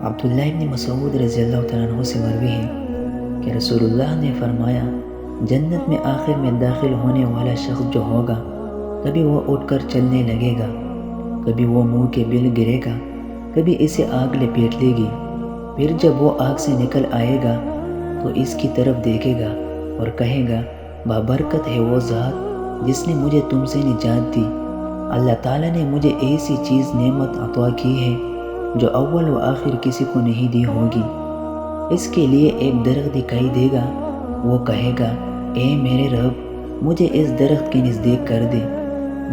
عبداللہ ابن مسعود رضی اللہ تعالیٰ عنہ سے مروی ہے کہ رسول اللہ نے فرمایا، جنت میں آخر میں داخل ہونے والا شخص جو ہوگا، کبھی وہ اٹھ کر چلنے لگے گا، کبھی وہ منہ کے بل گرے گا، کبھی اسے آگ لپیٹ لے گی۔ پھر جب وہ آگ سے نکل آئے گا تو اس کی طرف دیکھے گا اور کہے گا، بابرکت ہے وہ ذات جس نے مجھے تم سے نجات دی۔ اللہ تعالیٰ نے مجھے ایسی چیز نعمت عطا کی ہے جو اول و آخر کسی کو نہیں دی ہوگی۔ اس کے لیے ایک درخت دکھائی دے گا، وہ کہے گا، اے میرے رب، مجھے اس درخت کے نزدیک کر دے،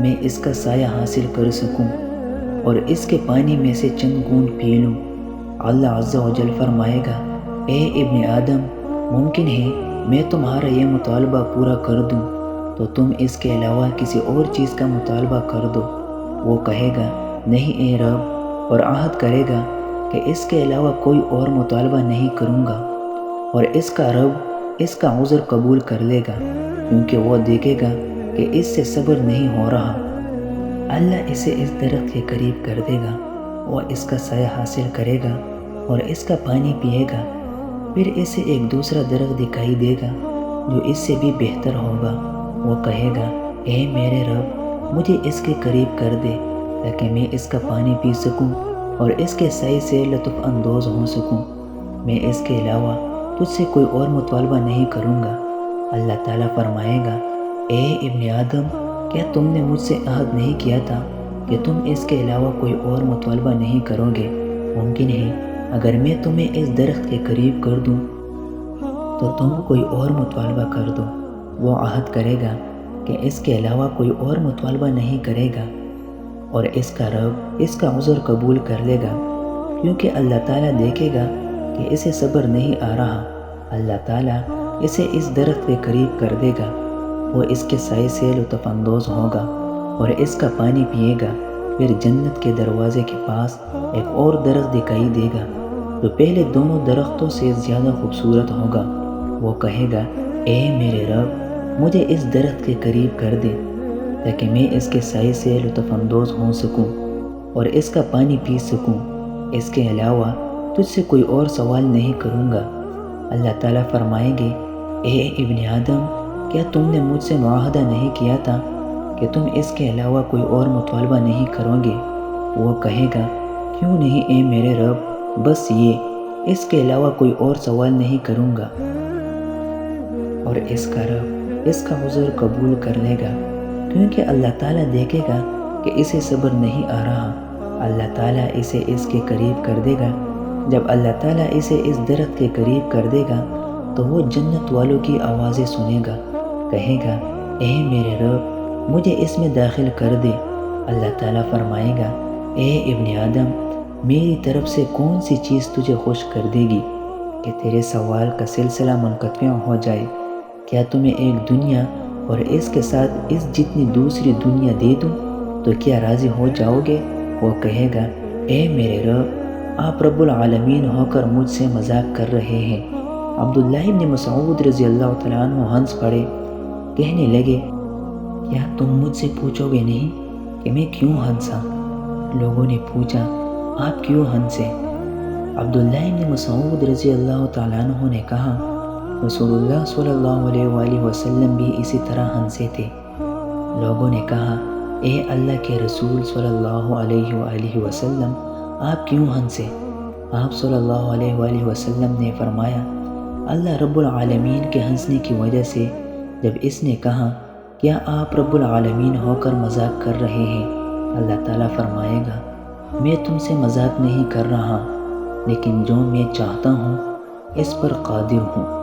میں اس کا سایہ حاصل کر سکوں اور اس کے پانی میں سے چند گھونٹ پی لوں۔ اللہ عز و جل فرمائے گا، اے ابن آدم، ممکن ہے میں تمہارا یہ مطالبہ پورا کر دوں تو تم اس کے علاوہ کسی اور چیز کا مطالبہ کر دو۔ وہ کہے گا، نہیں اے رب، اور عہد کرے گا کہ اس کے علاوہ کوئی اور مطالبہ نہیں کروں گا، اور اس کا رب اس کا عذر قبول کر لے گا، کیونکہ وہ دیکھے گا کہ اس سے صبر نہیں ہو رہا۔ اللہ اسے اس درخت کے قریب کر دے گا، وہ اس کا سایہ حاصل کرے گا اور اس کا پانی پیے گا۔ پھر اسے ایک دوسرا درخت دکھائی دے گا جو اس سے بھی بہتر ہوگا، وہ کہے گا، اے میرے رب، مجھے اس کے قریب کر دے تاکہ میں اس کا پانی پی سکوں اور اس کے سائے سے لطف اندوز ہو سکوں، میں اس کے علاوہ تجھ سے کوئی اور مطالبہ نہیں کروں گا۔ اللہ تعالیٰ فرمائے گا، اے ابن آدم، کیا تم نے مجھ سے عہد نہیں کیا تھا کہ تم اس کے علاوہ کوئی اور مطالبہ نہیں کرو گے؟ ممکن ہے اگر میں تمہیں اس درخت کے قریب کر دوں تو تم کوئی اور مطالبہ کر دو۔ وہ عہد کرے گا کہ اس کے علاوہ کوئی اور مطالبہ نہیں کرے گا، اور اس کا رب اس کا عذر قبول کر لے گا، کیونکہ اللہ تعالیٰ دیکھے گا کہ اسے صبر نہیں آ رہا۔ اللہ تعالیٰ اسے اس درخت کے قریب کر دے گا، وہ اس کے سائے سے لطف اندوز ہوگا اور اس کا پانی پیے گا۔ پھر جنت کے دروازے کے پاس ایک اور درخت دکھائی دے گا جو پہلے دونوں درختوں سے زیادہ خوبصورت ہوگا۔ وہ کہے گا، اے میرے رب، مجھے اس درخت کے قریب کر دے تاکہ میں اس کے سائے سے لطف اندوز ہو سکوں اور اس کا پانی پی سکوں، اس کے علاوہ تجھ سے کوئی اور سوال نہیں کروں گا۔ اللہ تعالیٰ فرمائیں گے، اے ابن آدم، کیا تم نے مجھ سے معاہدہ نہیں کیا تھا کہ تم اس کے علاوہ کوئی اور مطالبہ نہیں کرو گے؟ وہ کہے گا، کیوں نہیں اے میرے رب، بس یہ، اس کے علاوہ کوئی اور سوال نہیں کروں گا، اور اس کا رب اس کا عذر قبول کر لے گا، کیونکہ اللہ تعالیٰ دیکھے گا کہ اسے صبر نہیں آ رہا۔ اللہ تعالیٰ اسے اس کے قریب کر دے گا۔ جب اللہ تعالیٰ اسے اس درخت کے قریب کر دے گا تو وہ جنت والوں کی آوازیں سنے گا، کہے گا، اے میرے رب، مجھے اس میں داخل کر دے۔ اللہ تعالیٰ فرمائے گا، اے ابن آدم، میری طرف سے کون سی چیز تجھے خوش کر دے گی کہ تیرے سوال کا سلسلہ منقطع ہو جائے؟ کیا تمہیں ایک دنیا اور اس کے ساتھ اس جتنی دوسری دنیا دے دوں تو کیا راضی ہو جاؤ گے؟ وہ کہے گا، اے میرے رب، آپ رب العالمین ہو کر مجھ سے مذاق کر رہے ہیں۔ عبداللہ ابن مسعود رضی اللہ تعالیٰ عنہ ہنس پڑے، کہنے لگے، کیا تم مجھ سے پوچھو گے نہیں کہ میں کیوں ہنسا؟ لوگوں نے پوچھا، آپ کیوں ہنسے؟ عبداللہ ابن مسعود رضی اللہ تعالیٰ عنہ نے کہا، رسول اللہ صلی اللہ علیہ وآلہ وسلم بھی اسی طرح ہنسے تھے۔ لوگوں نے کہا، اے اللہ کے رسول صلی اللہ علیہ وآلہ وسلم، آپ کیوں ہنسے؟ آپ صلی اللہ علیہ وآلہ وسلم نے فرمایا، اللہ رب العالمین کے ہنسنے کی وجہ سے جب اس نے کہا، کیا آپ رب العالمین ہو کر مذاق کر رہے ہیں؟ اللہ تعالیٰ فرمائے گا، میں تم سے مذاق نہیں کر رہا، لیکن جو میں چاہتا ہوں اس پر قادر ہوں۔